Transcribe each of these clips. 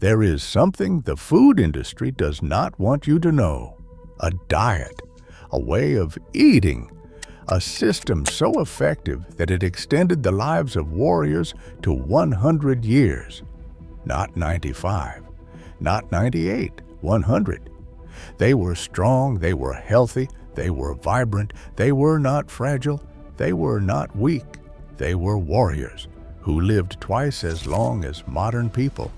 There is something the food industry does not want you to know. A diet, a way of eating, a system so effective that it extended the lives of warriors to 100 years. Not 95, not 98, 100. They were strong, they were healthy, they were vibrant, they were not fragile, they were not weak. They were warriors who lived twice as long as modern people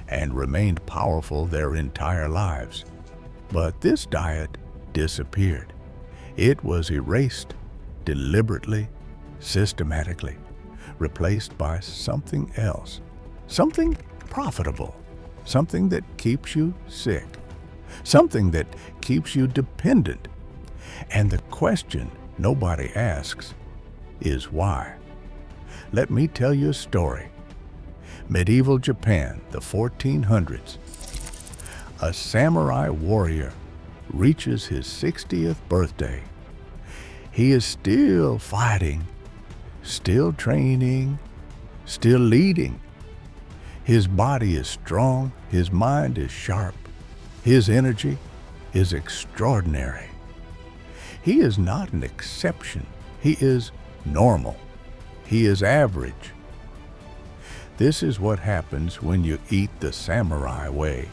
and remained powerful their entire lives. But this diet disappeared. It was erased deliberately, systematically, replaced by something else, something profitable, something that keeps you sick, something that keeps you dependent. And the question nobody asks is why. Let me tell you a story. Medieval Japan, the 1400s. A samurai warrior reaches his 60th birthday. He is still fighting, still training, still leading. His body is strong, his mind is sharp, his energy is extraordinary. He is not an exception, he is normal, he is average. This is what happens when you eat the samurai way.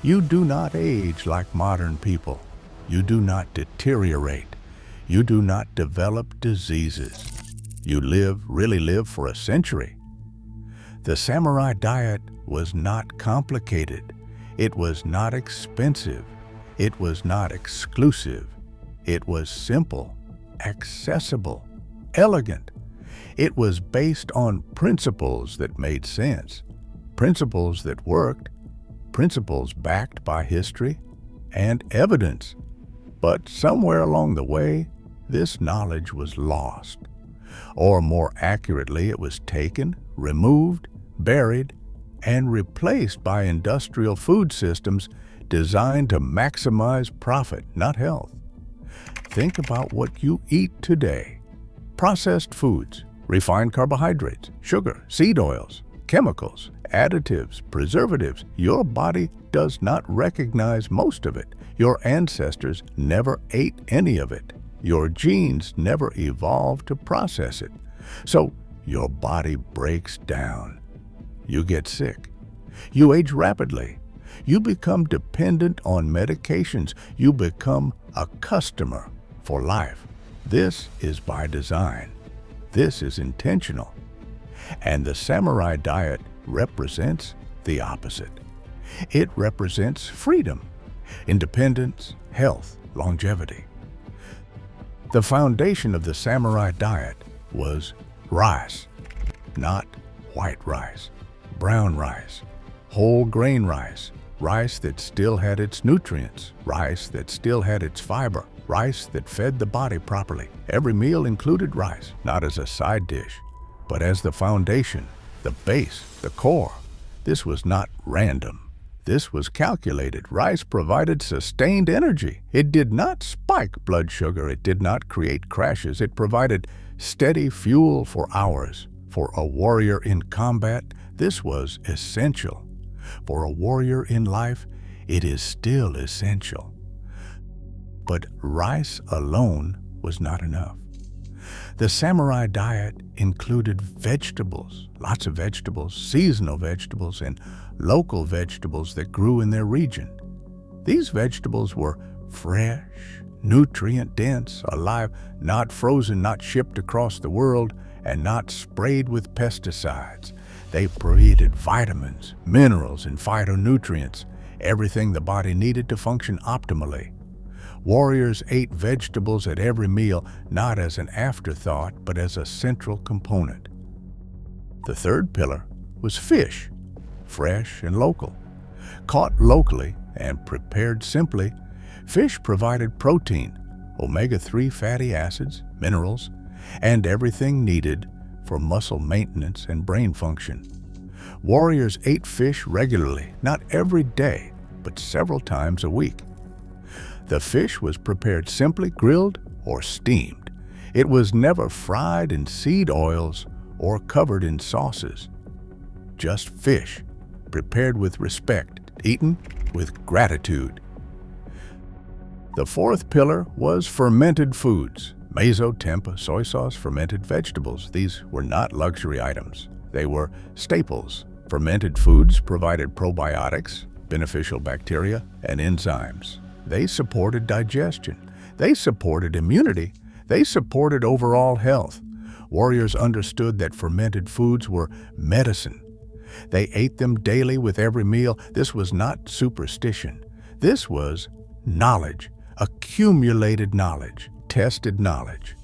You do not age like modern people. You do not deteriorate. You do not develop diseases. You really live for a century. The samurai diet was not complicated. It was not expensive. It was not exclusive. It was simple, accessible, elegant. It was based on principles that made sense, principles that worked, principles backed by history and evidence. But somewhere along the way, this knowledge was lost. Or more accurately, it was taken, removed, buried, and replaced by industrial food systems designed to maximize profit, not health. Think about what you eat today. Processed foods, refined carbohydrates, sugar, seed oils, chemicals, additives, preservatives. Your body does not recognize most of it. Your ancestors never ate any of it. Your genes never evolved to process it. So your body breaks down. You get sick. You age rapidly. You become dependent on medications. You become a customer for life. This is by design. This is intentional. And the samurai diet represents the opposite. It represents freedom, independence, health, longevity. The foundation of the samurai diet was rice, not white rice, brown rice, whole grain rice, rice that still had its nutrients, rice that still had its fiber, rice that fed the body properly. Every meal included rice, not as a side dish, but as the foundation, the base, the core. This was not random. This was calculated. Rice provided sustained energy. It did not spike blood sugar. It did not create crashes. It provided steady fuel for hours. For a warrior in combat, this was essential. For a warrior in life, it is still essential. But rice alone was not enough. The samurai diet included vegetables, lots of vegetables, seasonal vegetables, and local vegetables that grew in their region. These vegetables were fresh, nutrient-dense, alive, not frozen, not shipped across the world, and not sprayed with pesticides. They provided vitamins, minerals, and phytonutrients, everything the body needed to function optimally. Warriors ate vegetables at every meal, not as an afterthought, but as a central component. The third pillar was fish, fresh and local. Caught locally and prepared simply, fish provided protein, omega-3 fatty acids, minerals, and everything needed for muscle maintenance and brain function. Warriors ate fish regularly, not every day, but several times a week. The fish was prepared simply, grilled or steamed. It was never fried in seed oils or covered in sauces. Just fish, prepared with respect, eaten with gratitude. The fourth pillar was fermented foods. Miso, tempeh, soy sauce, fermented vegetables. These were not luxury items. They were staples. Fermented foods provided probiotics, beneficial bacteria, and enzymes. They supported digestion. They supported immunity. They supported overall health. Warriors understood that fermented foods were medicine. They ate them daily with every meal. This was not superstition. This was knowledge, accumulated knowledge, tested knowledge.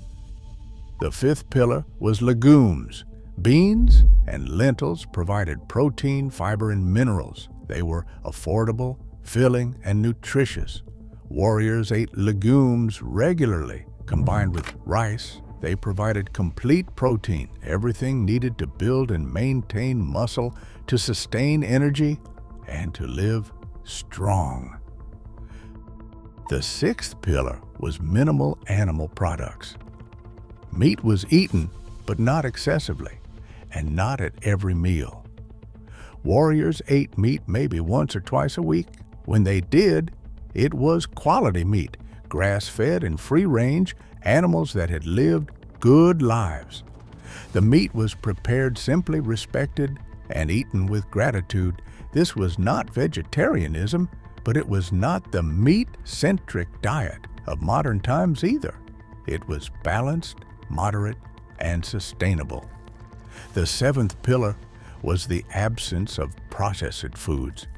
The fifth pillar was legumes. Beans and lentils provided protein, fiber, and minerals. They were affordable, filling, and nutritious. Warriors ate legumes regularly. Combined with rice, they provided complete protein, everything needed to build and maintain muscle, to sustain energy, and to live strong. The sixth pillar was minimal animal products. Meat was eaten, but not excessively, and not at every meal. Warriors ate meat maybe once or twice a week. When they did, it was quality meat, grass-fed and free-range, animals that had lived good lives. The meat was prepared simply, respected, and eaten with gratitude. This was not vegetarianism, but it was not the meat-centric diet of modern times either. It was balanced, moderate, and sustainable. The seventh pillar was the absence of processed foods.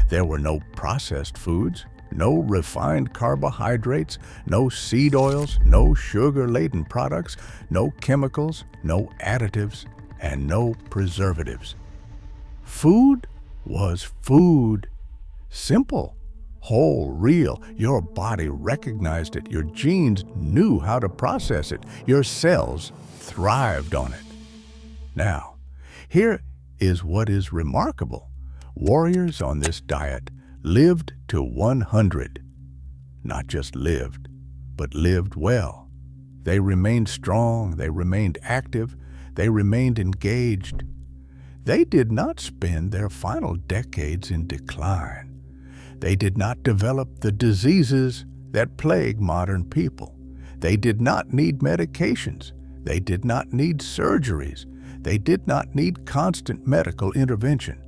There were no processed foods, no refined carbohydrates, no seed oils, no sugar-laden products, no chemicals, no additives, and no preservatives. Food was food. Simple, whole, real. Your body recognized it. Your genes knew how to process it. Your cells thrived on it. Now, here is what is remarkable. Warriors on this diet lived to 100. Not just lived, but lived well. They remained strong, they remained active, they remained engaged. They did not spend their final decades in decline. They did not develop the diseases that plague modern people. They did not need medications. They did not need surgeries. They did not need constant medical intervention.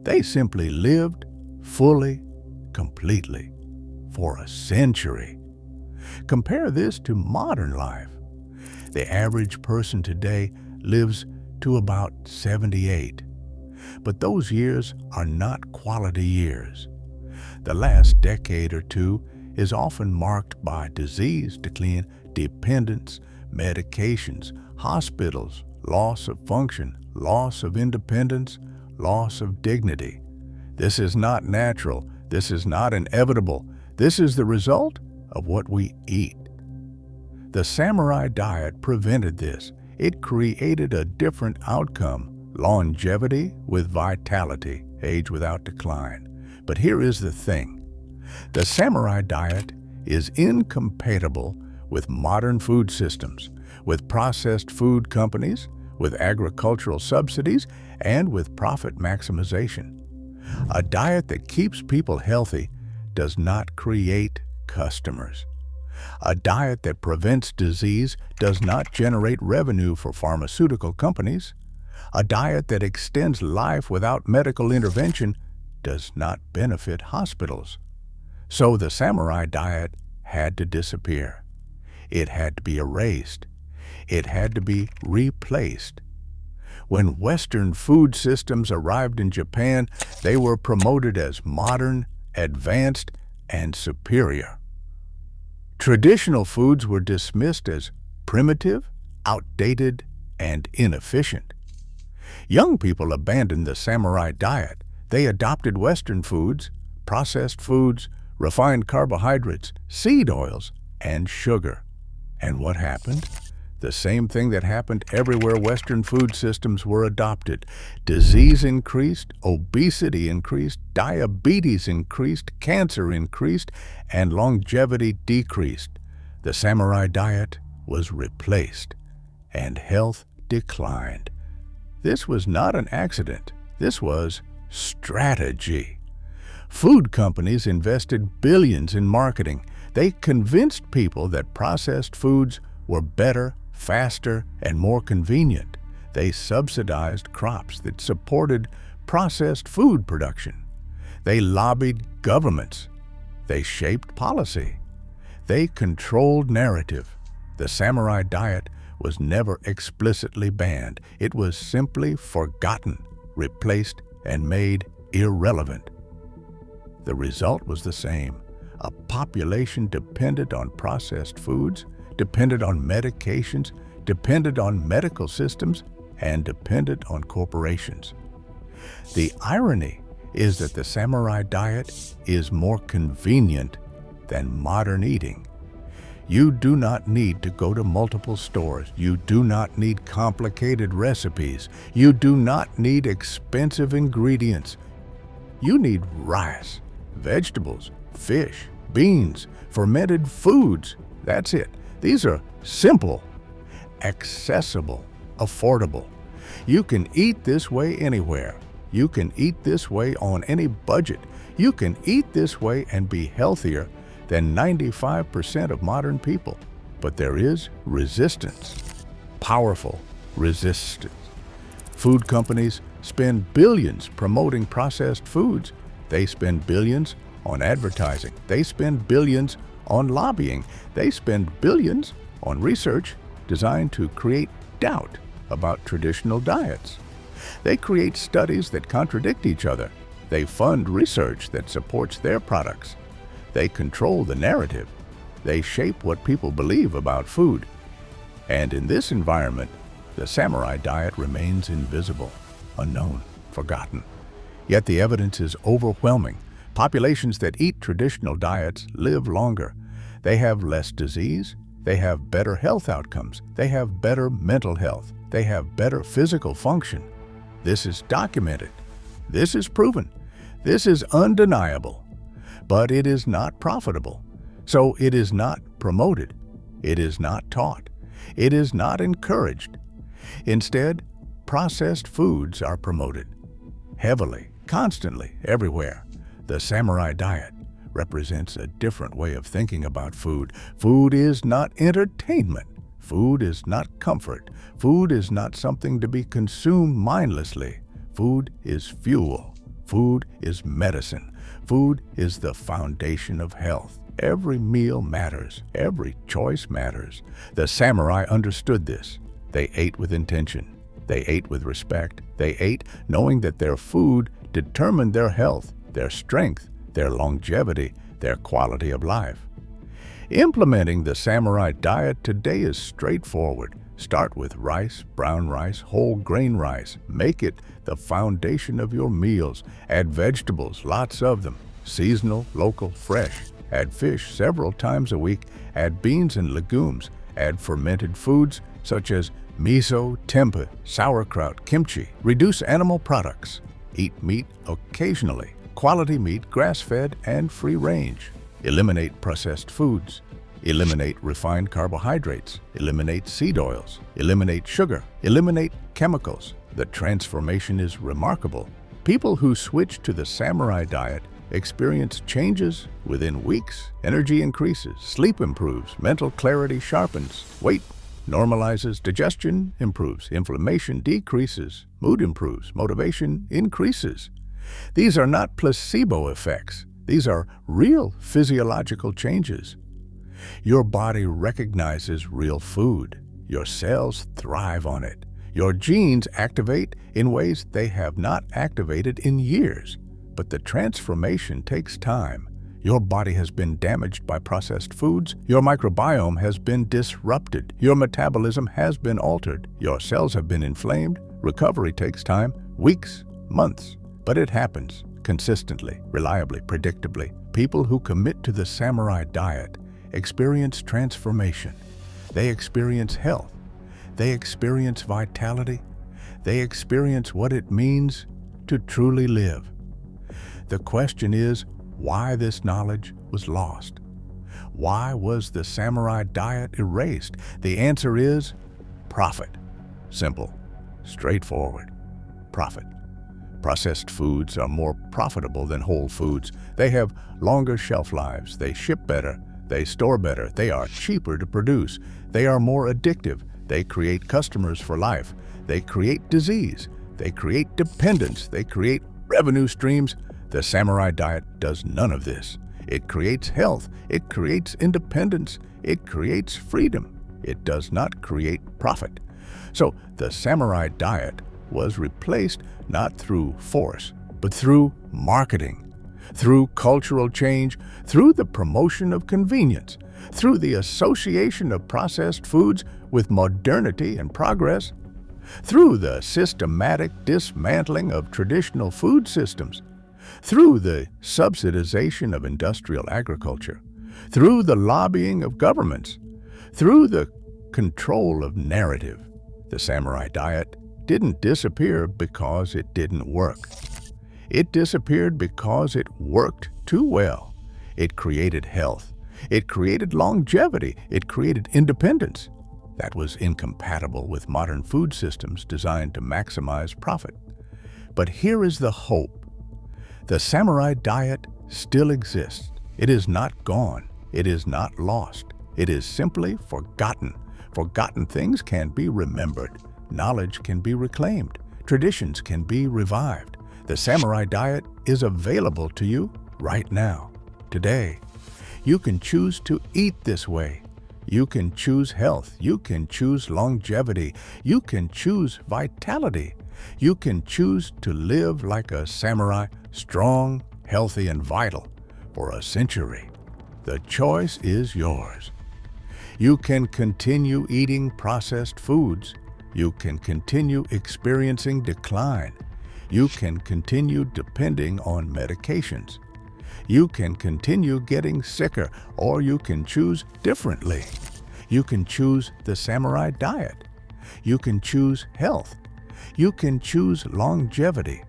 They simply lived fully, completely, for a century. Compare this to modern life. The average person today lives to about 78. But those years are not quality years. The last decade or two is often marked by disease, decline, dependence, medications, hospitals, loss of function, loss of independence, loss of dignity. This is not natural. This is not inevitable. This is the result of what we eat. The samurai diet prevented this. It created a different outcome: longevity with vitality, age without decline. But here is the thing. The samurai diet is incompatible with modern food systems, with processed food companies, with agricultural subsidies, and with profit maximization. A diet that keeps people healthy does not create customers. A diet that prevents disease does not generate revenue for pharmaceutical companies. A diet that extends life without medical intervention does not benefit hospitals. So the samurai diet had to disappear. It had to be erased. It had to be replaced. When Western food systems arrived in Japan, they were promoted as modern, advanced, and superior. Traditional foods were dismissed as primitive, outdated, and inefficient. Young people abandoned the samurai diet. They adopted Western foods, processed foods, refined carbohydrates, seed oils, and sugar. And what happened? The same thing that happened everywhere Western food systems were adopted. Disease increased, obesity increased, diabetes increased, cancer increased, and longevity decreased. The samurai diet was replaced, and health declined. This was not an accident. This was Strategy. Food companies invested billions in marketing. They convinced people that processed foods were better, faster, and more convenient. They subsidized crops that supported processed food production. They lobbied governments. They shaped policy. They controlled narrative. The samurai diet was never explicitly banned. It was simply forgotten, replaced, and made irrelevant. The result was the same: a population dependent on processed foods, dependent on medications, dependent on medical systems, and dependent on corporations. The irony is that the samurai diet is more convenient than modern eating. You do not need to go to multiple stores. You do not need complicated recipes. You do not need expensive ingredients. You need rice, vegetables, fish, beans, fermented foods. That's it. These are simple, accessible, affordable. You can eat this way anywhere. You can eat this way on any budget. You can eat this way and be healthier than 95% of modern people. But there is resistance, powerful resistance. Food companies spend billions promoting processed foods. They spend billions on advertising. They spend billions on lobbying. They spend billions on research designed to create doubt about traditional diets. They create studies that contradict each other. They fund research that supports their products. They control the narrative. They shape what people believe about food. And in this environment, the samurai diet remains invisible, unknown, forgotten. Yet the evidence is overwhelming. Populations that eat traditional diets live longer. They have less disease. They have better health outcomes. They have better mental health. They have better physical function. This is documented. This is proven. This is undeniable. But it is not profitable. So it is not promoted. It is not taught. It is not encouraged. Instead, processed foods are promoted heavily, constantly, everywhere. The samurai diet represents a different way of thinking about food. Food is not entertainment. Food is not comfort. Food is not something to be consumed mindlessly. Food is fuel. Food is medicine. Food is the foundation of health. Every meal matters. Every choice matters. The samurai understood this. They ate with intention. They ate with respect. They ate knowing that their food determined their health, their strength, their longevity, their quality of life. Implementing the samurai diet today is straightforward. Start with rice, brown rice, whole grain rice. Make it the foundation of your meals. Add vegetables, lots of them. Seasonal, local, fresh. Add fish several times a week. Add beans and legumes. Add fermented foods such as miso, tempeh, sauerkraut, kimchi. Reduce animal products. Eat meat occasionally. Quality meat, grass-fed and free-range. Eliminate processed foods. Eliminate refined carbohydrates. Eliminate seed oils. Eliminate sugar. Eliminate chemicals. The transformation is remarkable. People who switch to the samurai diet experience changes within weeks. Energy increases, sleep improves, mental clarity sharpens, weight normalizes, digestion improves, inflammation decreases, mood improves, motivation increases. These are not placebo effects. These are real physiological changes. Your body recognizes real food. Your cells thrive on it. Your genes activate in ways they have not activated in years. But the transformation takes time. Your body has been damaged by processed foods. Your microbiome has been disrupted. Your metabolism has been altered. Your cells have been inflamed. Recovery takes time, weeks, months. But it happens consistently, reliably, predictably. People who commit to the samurai diet experience transformation. They experience health. They experience vitality. They experience what it means to truly live. The question is, why this knowledge was lost? Why was the samurai diet erased? The answer is profit. Simple, straightforward. Profit. Processed foods are more profitable than whole foods. They have longer shelf lives. They ship better. They store better. They are cheaper to produce. They are more addictive. They create customers for life. They create disease. They create dependence. They create revenue streams. The samurai diet does none of this. It creates health. It creates independence. It creates freedom. It does not create profit. So the samurai diet was replaced not through force, but through marketing, through cultural change, through the promotion of convenience, through the association of processed foods with modernity and progress, through the systematic dismantling of traditional food systems, through the subsidization of industrial agriculture, through the lobbying of governments, through the control of narrative. The samurai diet didn't disappear because it didn't work. It disappeared because it worked too well. It created health. It created longevity. It created independence. That was incompatible with modern food systems designed to maximize profit. But here is the hope. The samurai diet still exists. It is not gone. It is not lost. It is simply forgotten. Forgotten things can be remembered. Knowledge can be reclaimed. Traditions can be revived. The samurai diet is available to you right now, today. You can choose to eat this way. You can choose health. You can choose longevity. You can choose vitality. You can choose to live like a samurai, strong, healthy, and vital for a century. The choice is yours. You can continue eating processed foods. You can continue experiencing decline. You can continue depending on medications. You can continue getting sicker, or you can choose differently. You can choose the samurai diet. You can choose health. You can choose longevity.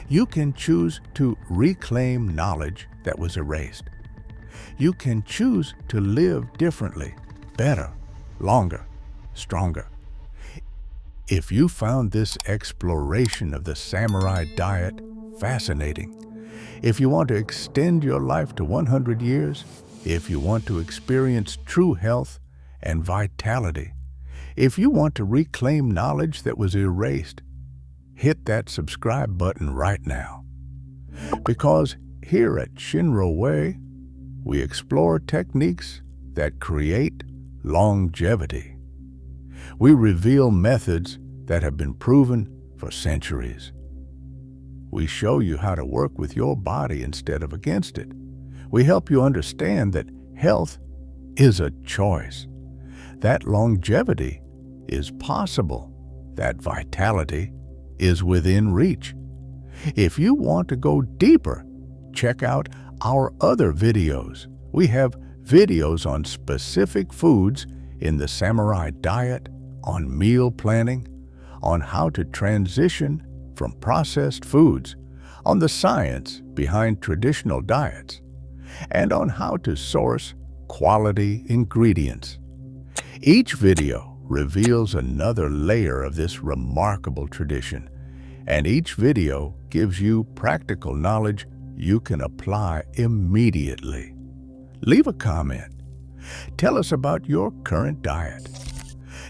You can choose to reclaim knowledge that was erased. You can choose to live differently, better, longer, stronger. If you found this exploration of the samurai diet fascinating, if you want to extend your life to 100 years, if you want to experience true health and vitality, if you want to reclaim knowledge that was erased, hit that subscribe button right now. Because here at Shinro Way, we explore techniques that create longevity. We reveal methods that have been proven for centuries. We show you how to work with your body instead of against it. We help you understand that health is a choice, that longevity is possible, that vitality is within reach. If you want to go deeper, check out our other videos. We have videos on specific foods in the samurai diet, on meal planning, on how to transition from processed foods, on the science behind traditional diets, and on how to source quality ingredients. Each video reveals another layer of this remarkable tradition, and each video gives you practical knowledge you can apply immediately. Leave a comment. Tell us about your current diet.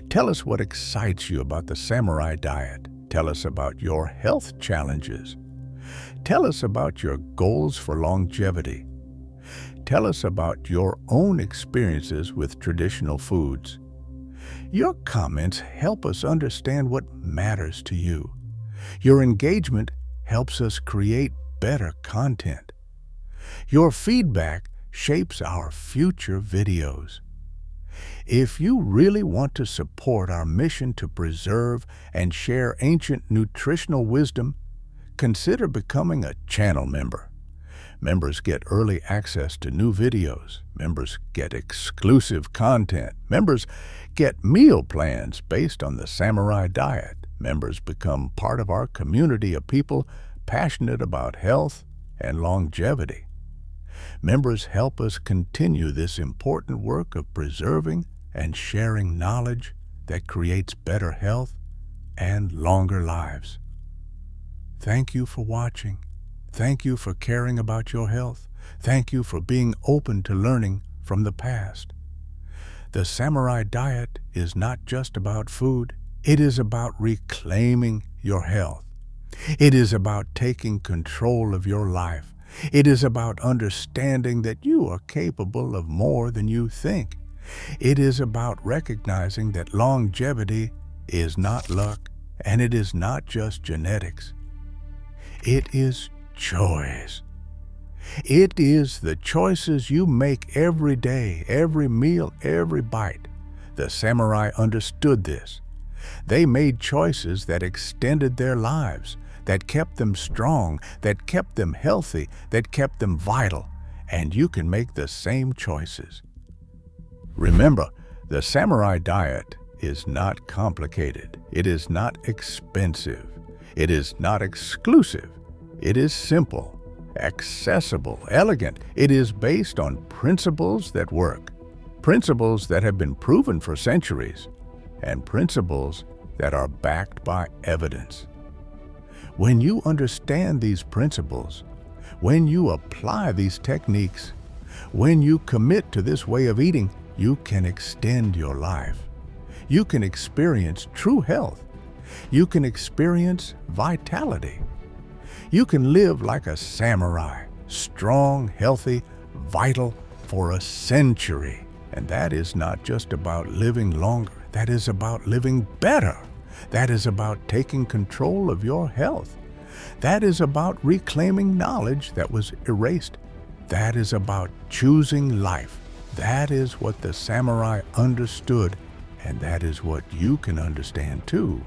Tell us what excites you about the samurai diet. Tell us about your health challenges. Tell us about your goals for longevity. Tell us about your own experiences with traditional foods. Your comments help us understand what matters to you. Your engagement helps us create better content. Your feedback shapes our future videos. If you really want to support our mission to preserve and share ancient nutritional wisdom, consider becoming a channel member. Members get early access to new videos. Members get exclusive content. Members get meal plans based on the samurai diet. Members become part of our community of people passionate about health and longevity. Members help us continue this important work of preserving and sharing knowledge that creates better health and longer lives. Thank you for watching. Thank you for caring about your health. Thank you for being open to learning from the past. The Samurai Diet is not just about food. It is about reclaiming your health. It is about taking control of your life. It is about understanding that you are capable of more than you think. It is about recognizing that longevity is not luck, and it is not just genetics. It is choice. It is the choices you make every day, every meal, every bite. The samurai understood this. They made choices that extended their lives, that kept them strong, that kept them healthy, that kept them vital, and you can make the same choices. Remember, the Samurai Diet is not complicated. It is not expensive. It is not exclusive. It is simple, accessible, elegant. It is based on principles that work, principles that have been proven for centuries, and principles that are backed by evidence. When you understand these principles, when you apply these techniques, when you commit to this way of eating, you can extend your life. You can experience true health. You can experience vitality. You can live like a samurai, strong, healthy, vital for a century. And that is not just about living longer. That is about living better. That is about taking control of your health. That is about reclaiming knowledge that was erased. That is about choosing life. That is what the samurai understood, and that is what you can understand too.